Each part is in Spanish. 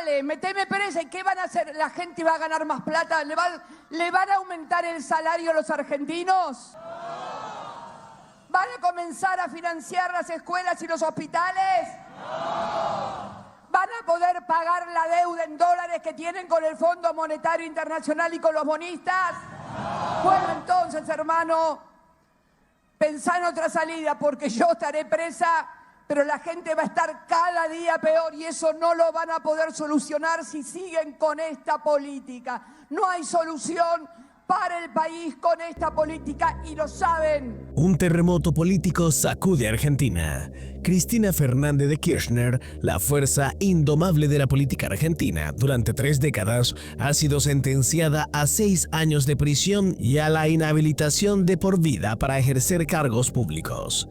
hospitales, meteme presa. ¿Y qué van a hacer? ¿La gente va a ganar más plata? ¿Le van a aumentar el salario a los argentinos? ¿Van a comenzar a financiar las escuelas y los hospitales? ¿Van a poder pagar la deuda en dólares que tienen con el Fondo Monetario Internacional y con los bonistas? Bueno, entonces, hermano, pensá en otra salida, porque yo estaré presa, pero la gente va a estar cada día peor y eso no lo van a poder solucionar si siguen con esta política. No hay solución para el país con esta política y lo saben. Un terremoto político sacude a Argentina. Cristina Fernández de Kirchner, la fuerza indomable de la política argentina durante 3 décadas, ha sido sentenciada a 6 años de prisión y a la inhabilitación de por vida para ejercer cargos públicos.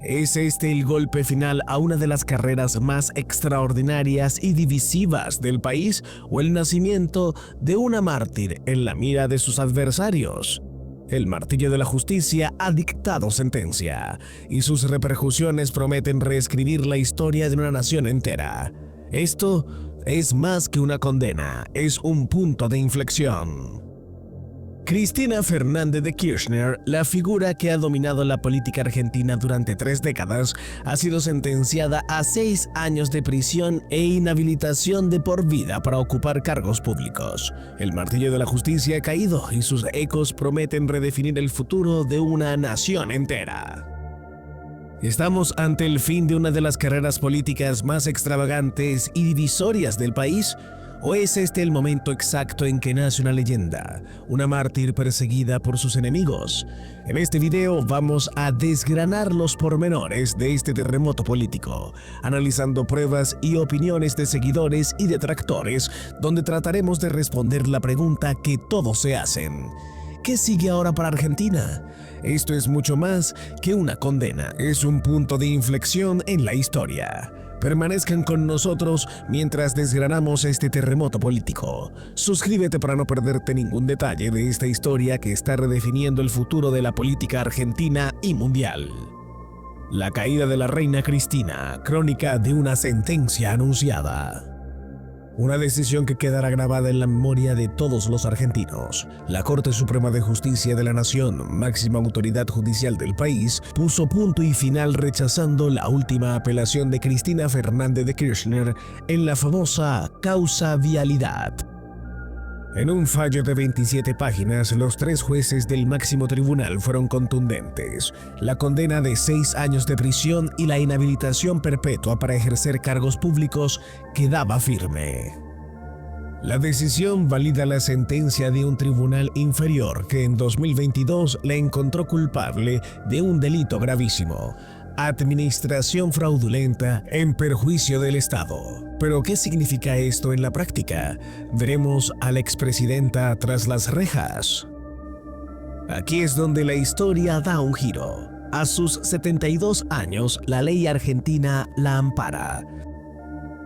¿Es este el golpe final a una de las carreras más extraordinarias y divisivas del país o el nacimiento de una mártir en la mira de sus adversarios? El martillo de la justicia ha dictado sentencia y sus repercusiones prometen reescribir la historia de una nación entera. Esto es más que una condena, es un punto de inflexión. Cristina Fernández de Kirchner, la figura que ha dominado la política argentina durante 3 décadas, ha sido sentenciada a 6 años de prisión e inhabilitación de por vida para ocupar cargos públicos. El martillo de la justicia ha caído y sus ecos prometen redefinir el futuro de una nación entera. ¿Estamos ante el fin de una de las carreras políticas más extravagantes y divisorias del país? ¿O es este el momento exacto en que nace una leyenda, una mártir perseguida por sus enemigos? En este video vamos a desgranar los pormenores de este terremoto político, analizando pruebas y opiniones de seguidores y detractores, donde trataremos de responder la pregunta que todos se hacen. ¿Qué sigue ahora para Argentina? Esto es mucho más que una condena, es un punto de inflexión en la historia. Permanezcan con nosotros mientras desgranamos este terremoto político. Suscríbete para no perderte ningún detalle de esta historia que está redefiniendo el futuro de la política argentina y mundial. La caída de la reina Cristina, crónica de una sentencia anunciada. Una decisión que quedará grabada en la memoria de todos los argentinos. La Corte Suprema de Justicia de la Nación, máxima autoridad judicial del país, puso punto y final rechazando la última apelación de Cristina Fernández de Kirchner en la famosa causa Vialidad. En un fallo de 27 páginas, los 3 jueces del máximo tribunal fueron contundentes. La condena de 6 años de prisión y la inhabilitación perpetua para ejercer cargos públicos quedaba firme. La decisión valida la sentencia de un tribunal inferior que en 2022 la encontró culpable de un delito gravísimo: administración fraudulenta en perjuicio del Estado. ¿Pero qué significa esto en la práctica? Veremos a la expresidenta tras las rejas. Aquí es donde la historia da un giro. A sus 72 años, la ley argentina la ampara.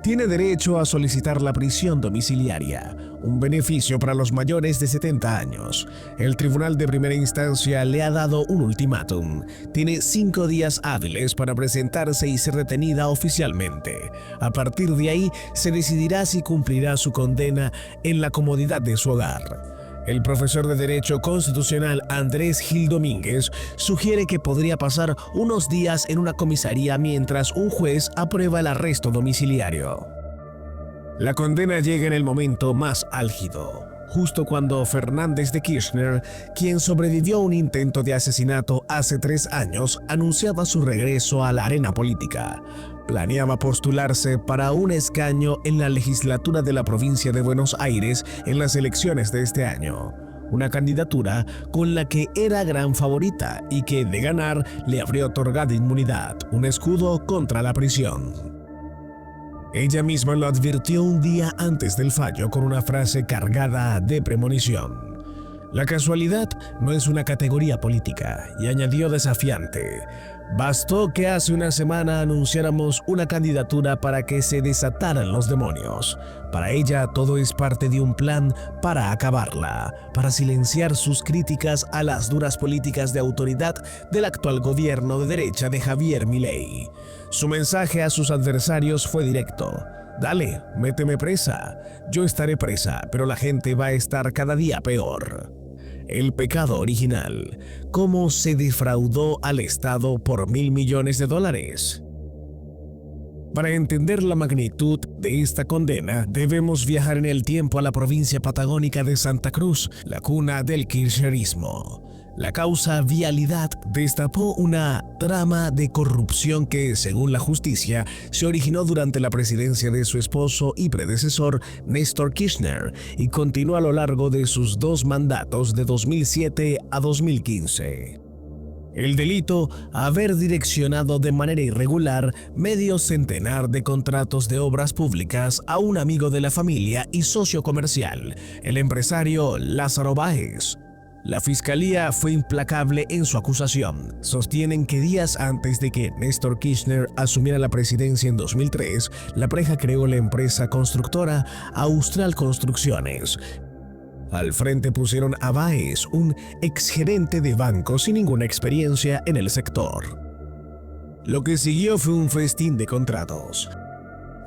Tiene derecho a solicitar la prisión domiciliaria, un beneficio para los mayores de 70 años. El tribunal de primera instancia le ha dado un ultimátum. Tiene 5 días hábiles para presentarse y ser retenida oficialmente. A partir de ahí, se decidirá si cumplirá su condena en la comodidad de su hogar. El profesor de Derecho Constitucional Andrés Gil Domínguez sugiere que podría pasar unos días en una comisaría mientras un juez aprueba el arresto domiciliario. La condena llega en el momento más álgido, justo cuando Fernández de Kirchner, quien sobrevivió a un intento de asesinato hace 3 años, anunciaba su regreso a la arena política. Planeaba postularse para un escaño en la legislatura de la provincia de Buenos Aires en las elecciones de este año. Una candidatura con la que era gran favorita y que, de ganar, le habría otorgado inmunidad, un escudo contra la prisión. Ella misma lo advirtió un día antes del fallo con una frase cargada de premonición. La casualidad no es una categoría política, y añadió desafiante: bastó que hace una semana anunciáramos una candidatura para que se desataran los demonios. Para ella todo es parte de un plan para acabarla, para silenciar sus críticas a las duras políticas de autoridad del actual gobierno de derecha de Javier Milei. Su mensaje a sus adversarios fue directo: Dale, méteme presa. Yo estaré presa, pero la gente va a estar cada día peor. El pecado original. ¿Cómo se defraudó al Estado por $1.000 millones? Para entender la magnitud de esta condena, debemos viajar en el tiempo a la provincia patagónica de Santa Cruz, la cuna del kirchnerismo. La causa vialidad destapó una trama de corrupción que, según la justicia, se originó durante la presidencia de su esposo y predecesor, Néstor Kirchner, y continuó a lo largo de sus 2 mandatos de 2007 a 2015. El delito, haber direccionado de manera irregular medio centenar de contratos de obras públicas a un amigo de la familia y socio comercial, el empresario Lázaro Báez. La fiscalía fue implacable en su acusación. Sostienen que días antes de que Néstor Kirchner asumiera la presidencia en 2003, la pareja creó la empresa constructora Austral Construcciones. Al frente pusieron a Báez, un exgerente de banco sin ninguna experiencia en el sector. Lo que siguió fue un festín de contratos.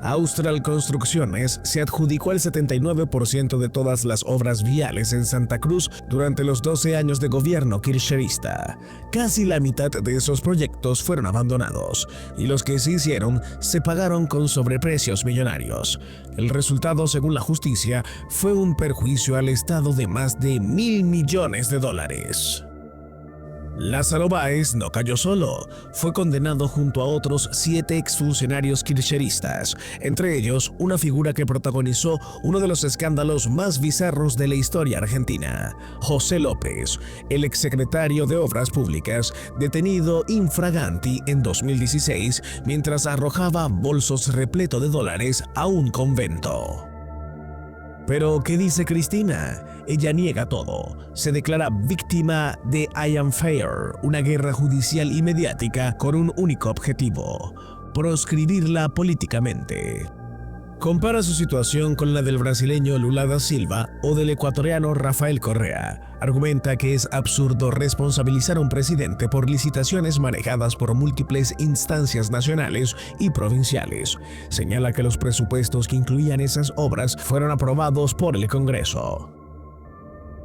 Austral Construcciones se adjudicó el 79% de todas las obras viales en Santa Cruz durante los 12 años de gobierno kirchnerista. Casi la mitad de esos proyectos fueron abandonados, y los que se hicieron se pagaron con sobreprecios millonarios. El resultado, según la justicia, fue un perjuicio al Estado de más de $1.000 millones. Lázaro Báez no cayó solo, fue condenado junto a otros 7 exfuncionarios kirchneristas, entre ellos una figura que protagonizó uno de los escándalos más bizarros de la historia argentina, José López, el exsecretario de Obras Públicas, detenido infraganti en 2016 mientras arrojaba bolsos repletos de dólares a un convento. Pero, ¿qué dice Cristina? Ella niega todo. Se declara víctima de I Am Fair, una guerra judicial y mediática con un único objetivo: proscribirla políticamente. Compara su situación con la del brasileño Lula da Silva o del ecuatoriano Rafael Correa. Argumenta que es absurdo responsabilizar a un presidente por licitaciones manejadas por múltiples instancias nacionales y provinciales. Señala que los presupuestos que incluían esas obras fueron aprobados por el Congreso.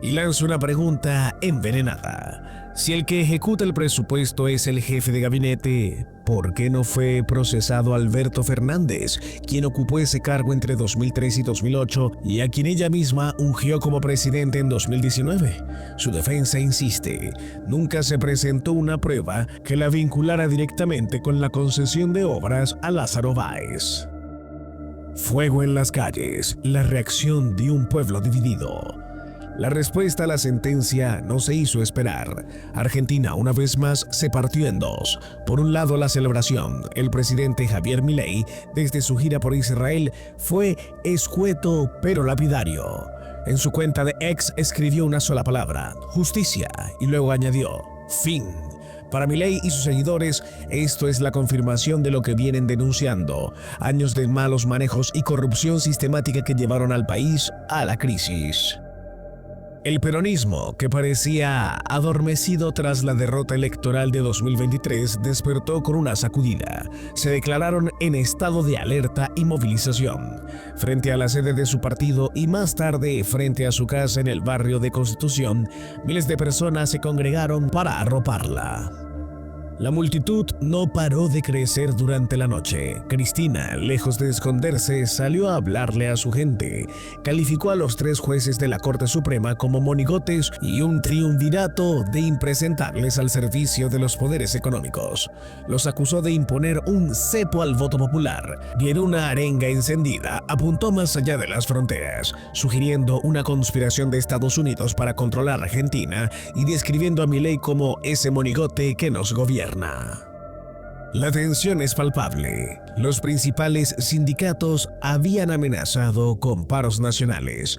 Y lanza una pregunta envenenada. Si el que ejecuta el presupuesto es el jefe de gabinete, ¿por qué no fue procesado Alberto Fernández, quien ocupó ese cargo entre 2003 y 2008 y a quien ella misma ungió como presidente en 2019? Su defensa insiste, nunca se presentó una prueba que la vinculara directamente con la concesión de obras a Lázaro Báez. Fuego en las calles, la reacción de un pueblo dividido. La respuesta a la sentencia no se hizo esperar. Argentina, una vez más, se partió en dos. Por un lado, la celebración. El presidente Javier Milei, desde su gira por Israel, fue escueto pero lapidario. En su cuenta de X escribió una sola palabra: justicia, y luego añadió: fin. Para Milei y sus seguidores, esto es la confirmación de lo que vienen denunciando: años de malos manejos y corrupción sistemática que llevaron al país a la crisis. El peronismo, que parecía adormecido tras la derrota electoral de 2023, despertó con una sacudida. Se declararon en estado de alerta y movilización. Frente a la sede de su partido y más tarde frente a su casa en el barrio de Constitución, miles de personas se congregaron para arroparla. La multitud no paró de crecer durante la noche. Cristina, lejos de esconderse, salió a hablarle a su gente. Calificó a los 3 jueces de la Corte Suprema como monigotes y un triunvirato de impresentables al servicio de los poderes económicos. Los acusó de imponer un cepo al voto popular y en una arenga encendida apuntó más allá de las fronteras, sugiriendo una conspiración de Estados Unidos para controlar Argentina y describiendo a Milei como ese monigote que nos gobierna. La tensión es palpable. Los principales sindicatos habían amenazado con paros nacionales.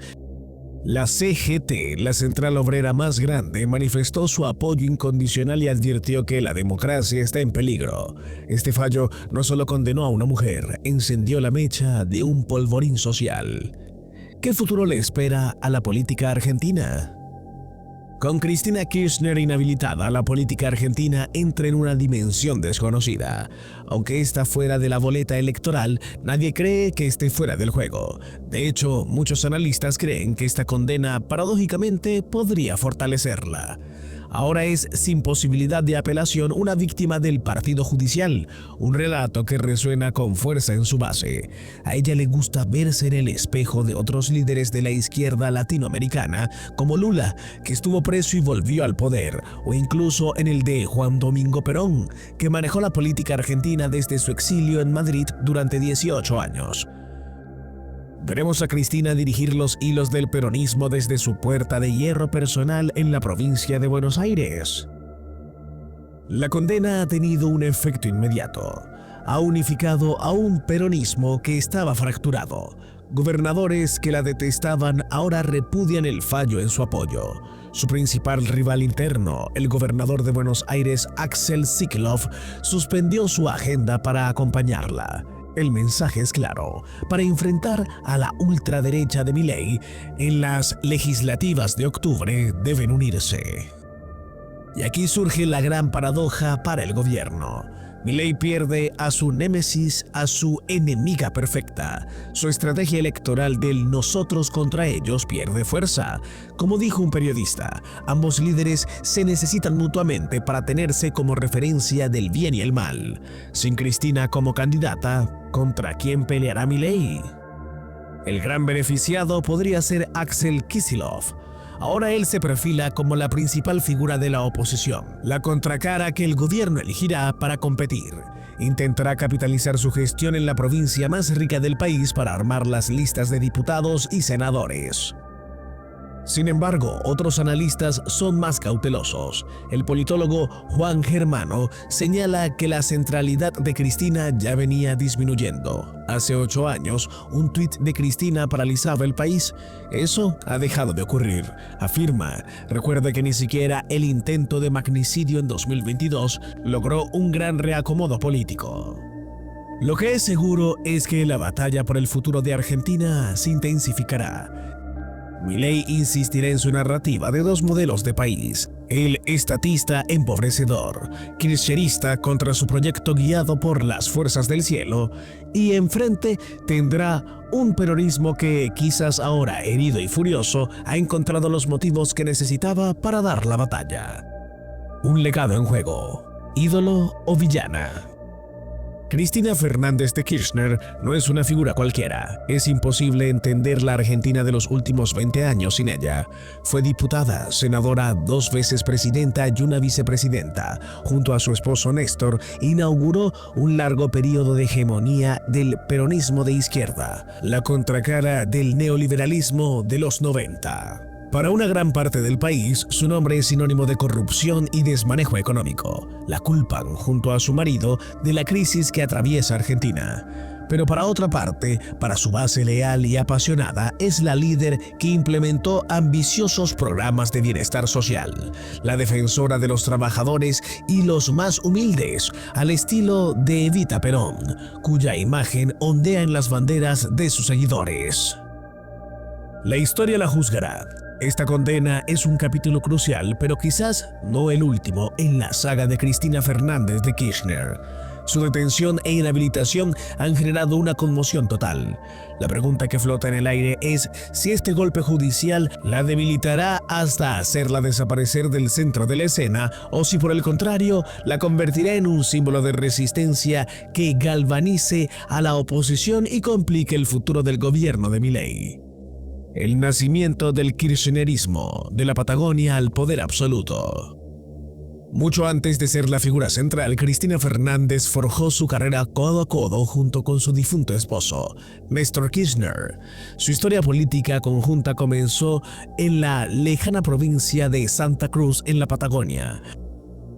La CGT, la central obrera más grande, manifestó su apoyo incondicional y advirtió que la democracia está en peligro. Este fallo no solo condenó a una mujer, encendió la mecha de un polvorín social. ¿Qué futuro le espera a la política argentina? Con Cristina Kirchner inhabilitada, la política argentina entra en una dimensión desconocida. Aunque está fuera de la boleta electoral, nadie cree que esté fuera del juego. De hecho, muchos analistas creen que esta condena, paradójicamente, podría fortalecerla. Ahora es, sin posibilidad de apelación, una víctima del partido judicial, un relato que resuena con fuerza en su base. A ella le gusta verse en el espejo de otros líderes de la izquierda latinoamericana, como Lula, que estuvo preso y volvió al poder, o incluso en el de Juan Domingo Perón, que manejó la política argentina desde su exilio en Madrid durante 18 años. Veremos a Cristina dirigir los hilos del peronismo desde su puerta de hierro personal en la provincia de Buenos Aires. La condena ha tenido un efecto inmediato. Ha unificado a un peronismo que estaba fracturado. Gobernadores que la detestaban ahora repudian el fallo en su apoyo. Su principal rival interno, el gobernador de Buenos Aires, Axel Kisilov, suspendió su agenda para acompañarla. El mensaje es claro: para enfrentar a la ultraderecha de Milei, en las legislativas de octubre deben unirse. Y aquí surge la gran paradoja para el gobierno. Milei pierde a su némesis, a su enemiga perfecta. Su estrategia electoral del nosotros contra ellos pierde fuerza. Como dijo un periodista, ambos líderes se necesitan mutuamente para tenerse como referencia del bien y el mal. Sin Cristina como candidata, ¿contra quién peleará Milei? El gran beneficiado podría ser Axel Kisilov. Ahora él se perfila como la principal figura de la oposición, la contracara que el gobierno elegirá para competir. Intentará capitalizar su gestión en la provincia más rica del país para armar las listas de diputados y senadores. Sin embargo, otros analistas son más cautelosos. El politólogo Juan Germano señala que la centralidad de Cristina ya venía disminuyendo. Hace 8 años, un tuit de Cristina paralizaba el país. Eso ha dejado de ocurrir, afirma. Recuerda que ni siquiera el intento de magnicidio en 2022 logró un gran reacomodo político. Lo que es seguro es que la batalla por el futuro de Argentina se intensificará. Milei insistirá en su narrativa de 2 modelos de país: el estatista empobrecedor, kirchnerista contra su proyecto guiado por las fuerzas del cielo, y enfrente tendrá un peronismo que, quizás ahora herido y furioso, ha encontrado los motivos que necesitaba para dar la batalla. Un legado en juego: ídolo o villana. Cristina Fernández de Kirchner no es una figura cualquiera. Es imposible entender la Argentina de los últimos 20 años sin ella. Fue diputada, senadora, 2 veces presidenta y una vicepresidenta. Junto a su esposo Néstor, inauguró un largo periodo de hegemonía del peronismo de izquierda, la contracara del neoliberalismo de los 90. Para una gran parte del país, su nombre es sinónimo de corrupción y desmanejo económico. La culpan, junto a su marido, de la crisis que atraviesa Argentina. Pero para otra parte, para su base leal y apasionada, es la líder que implementó ambiciosos programas de bienestar social, la defensora de los trabajadores y los más humildes, al estilo de Evita Perón, cuya imagen ondea en las banderas de sus seguidores. La historia la juzgará. Esta condena es un capítulo crucial, pero quizás no el último en la saga de Cristina Fernández de Kirchner. Su detención e inhabilitación han generado una conmoción total. La pregunta que flota en el aire es si este golpe judicial la debilitará hasta hacerla desaparecer del centro de la escena, o si por el contrario la convertirá en un símbolo de resistencia que galvanice a la oposición y complique el futuro del gobierno de Milei. El nacimiento del kirchnerismo, de la Patagonia al poder absoluto. Mucho antes de ser la figura central, Cristina Fernández forjó su carrera codo a codo junto con su difunto esposo, Néstor Kirchner. Su historia política conjunta comenzó en la lejana provincia de Santa Cruz, en la Patagonia.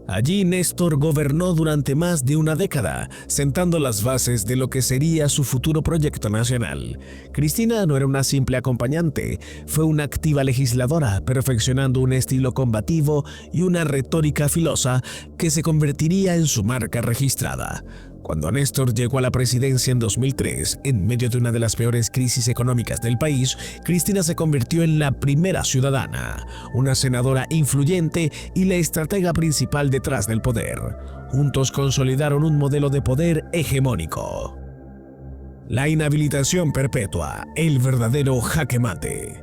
Allí Néstor gobernó durante más de una década, sentando las bases de lo que sería su futuro proyecto nacional. Cristina no era una simple acompañante, fue una activa legisladora, perfeccionando un estilo combativo y una retórica filosa que se convertiría en su marca registrada. Cuando Néstor llegó a la presidencia en 2003, en medio de una de las peores crisis económicas del país, Cristina se convirtió en la primera ciudadana, una senadora influyente y la estratega principal detrás del poder. Juntos consolidaron un modelo de poder hegemónico. La inhabilitación perpetua, el verdadero jaque mate.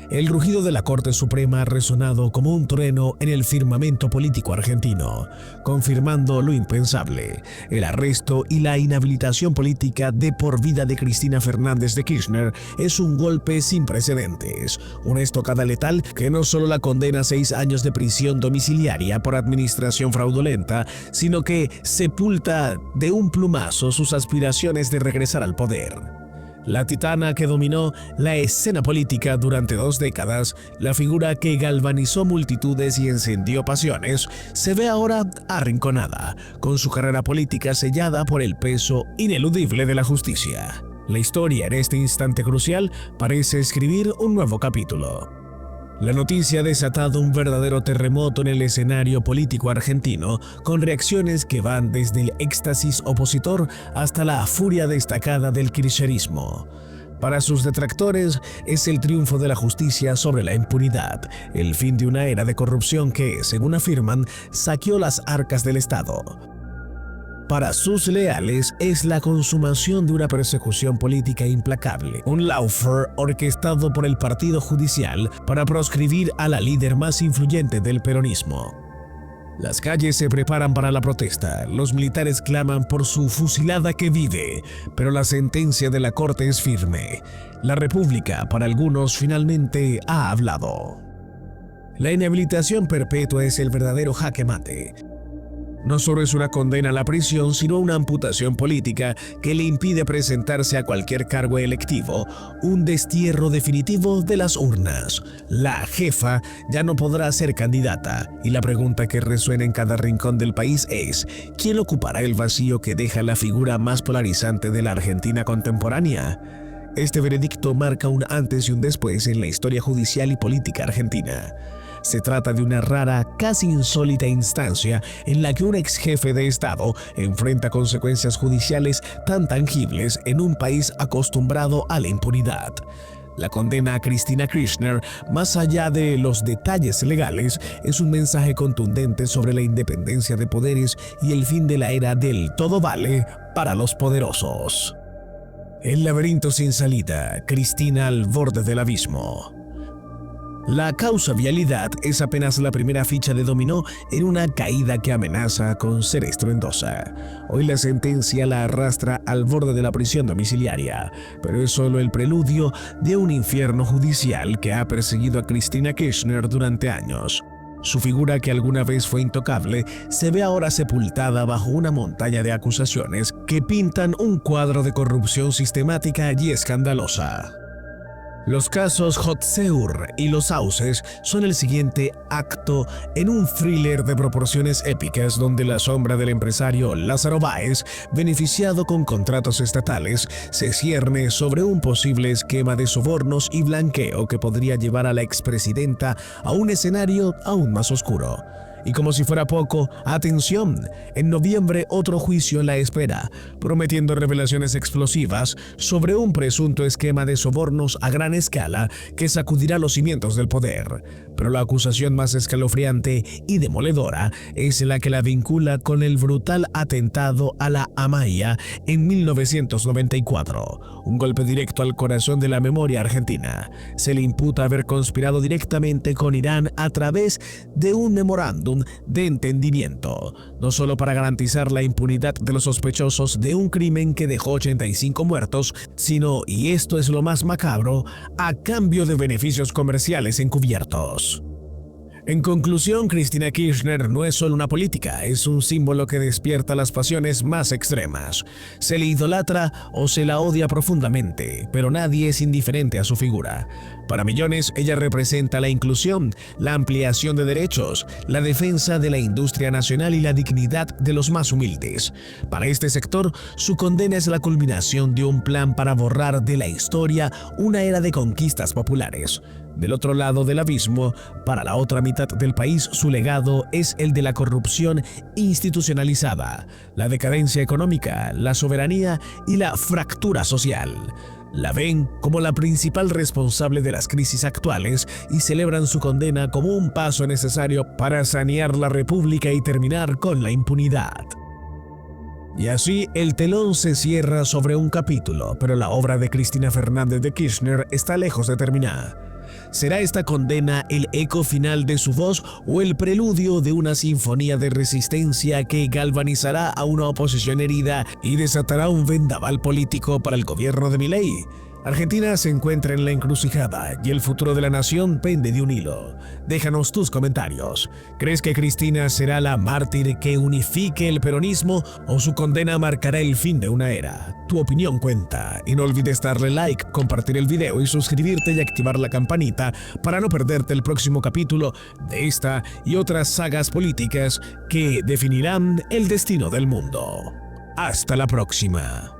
El rugido de la Corte Suprema ha resonado como un trueno en el firmamento político argentino, confirmando lo impensable: el arresto y la inhabilitación política de por vida de Cristina Fernández de Kirchner es un golpe sin precedentes, una estocada letal que no solo la condena a 6 años de prisión domiciliaria por administración fraudulenta, sino que sepulta de un plumazo sus aspiraciones de regresar al poder. La titana que dominó la escena política durante 2 décadas, la figura que galvanizó multitudes y encendió pasiones, se ve ahora arrinconada, con su carrera política sellada por el peso ineludible de la justicia. La historia en este instante crucial parece escribir un nuevo capítulo. La noticia ha desatado un verdadero terremoto en el escenario político argentino, con reacciones que van desde el éxtasis opositor hasta la furia destacada del kirchnerismo. Para sus detractores, es el triunfo de la justicia sobre la impunidad, el fin de una era de corrupción que, según afirman, saqueó las arcas del Estado. Para sus leales, es la consumación de una persecución política implacable, un lawfare orquestado por el partido judicial para proscribir a la líder más influyente del peronismo. Las calles se preparan para la protesta, los militares claman por su fusilada que vive, pero la sentencia de la Corte es firme. La República, para algunos, finalmente ha hablado. La inhabilitación perpetua es el verdadero jaque mate. No solo es una condena a la prisión, sino una amputación política que le impide presentarse a cualquier cargo electivo, un destierro definitivo de las urnas. La jefa ya no podrá ser candidata, y la pregunta que resuena en cada rincón del país es: ¿quién ocupará el vacío que deja la figura más polarizante de la Argentina contemporánea? Este veredicto marca un antes y un después en la historia judicial y política argentina. Se trata de una rara, casi insólita instancia en la que un ex jefe de Estado enfrenta consecuencias judiciales tan tangibles en un país acostumbrado a la impunidad. La condena a Cristina Kirchner, más allá de los detalles legales, es un mensaje contundente sobre la independencia de poderes y el fin de la era del todo vale para los poderosos. El laberinto sin salida, Cristina al borde del abismo. La causa vialidad es apenas la primera ficha de dominó en una caída que amenaza con ser estruendosa. Hoy la sentencia la arrastra al borde de la prisión domiciliaria, pero es solo el preludio de un infierno judicial que ha perseguido a Cristina Kirchner durante años. Su figura, que alguna vez fue intocable, se ve ahora sepultada bajo una montaña de acusaciones que pintan un cuadro de corrupción sistemática y escandalosa. Los casos Hotzeur y Los Sauces son el siguiente acto en un thriller de proporciones épicas donde la sombra del empresario Lázaro Báez, beneficiado con contratos estatales, se cierne sobre un posible esquema de sobornos y blanqueo que podría llevar a la expresidenta a un escenario aún más oscuro. Y como si fuera poco, atención, en noviembre otro juicio la espera, prometiendo revelaciones explosivas sobre un presunto esquema de sobornos a gran escala que sacudirá los cimientos del poder. Pero la acusación más escalofriante y demoledora es la que la vincula con el brutal atentado a la Amaya en 1994, un golpe directo al corazón de la memoria argentina. Se le imputa haber conspirado directamente con Irán a través de un memorándum de entendimiento, no solo para garantizar la impunidad de los sospechosos de un crimen que dejó 85 muertos, sino, y esto es lo más macabro, a cambio de beneficios comerciales encubiertos. En conclusión, Cristina Kirchner no es solo una política, es un símbolo que despierta las pasiones más extremas. Se le idolatra o se la odia profundamente, pero nadie es indiferente a su figura. Para millones, ella representa la inclusión, la ampliación de derechos, la defensa de la industria nacional y la dignidad de los más humildes. Para este sector, su condena es la culminación de un plan para borrar de la historia una era de conquistas populares. Del otro lado del abismo, para la otra mitad del país, su legado es el de la corrupción institucionalizada, la decadencia económica, la soberanía y la fractura social. La ven como la principal responsable de las crisis actuales y celebran su condena como un paso necesario para sanear la república y terminar con la impunidad. Y así el telón se cierra sobre un capítulo, pero la obra de Cristina Fernández de Kirchner está lejos de terminar. ¿Será esta condena el eco final de su voz o el preludio de una sinfonía de resistencia que galvanizará a una oposición herida y desatará un vendaval político para el gobierno de Milei? Argentina se encuentra en la encrucijada y el futuro de la nación pende de un hilo. Déjanos tus comentarios. ¿Crees que Cristina será la mártir que unifique el peronismo o su condena marcará el fin de una era? Tu opinión cuenta y no olvides darle like, compartir el video y suscribirte y activar la campanita para no perderte el próximo capítulo de esta y otras sagas políticas que definirán el destino del mundo. Hasta la próxima.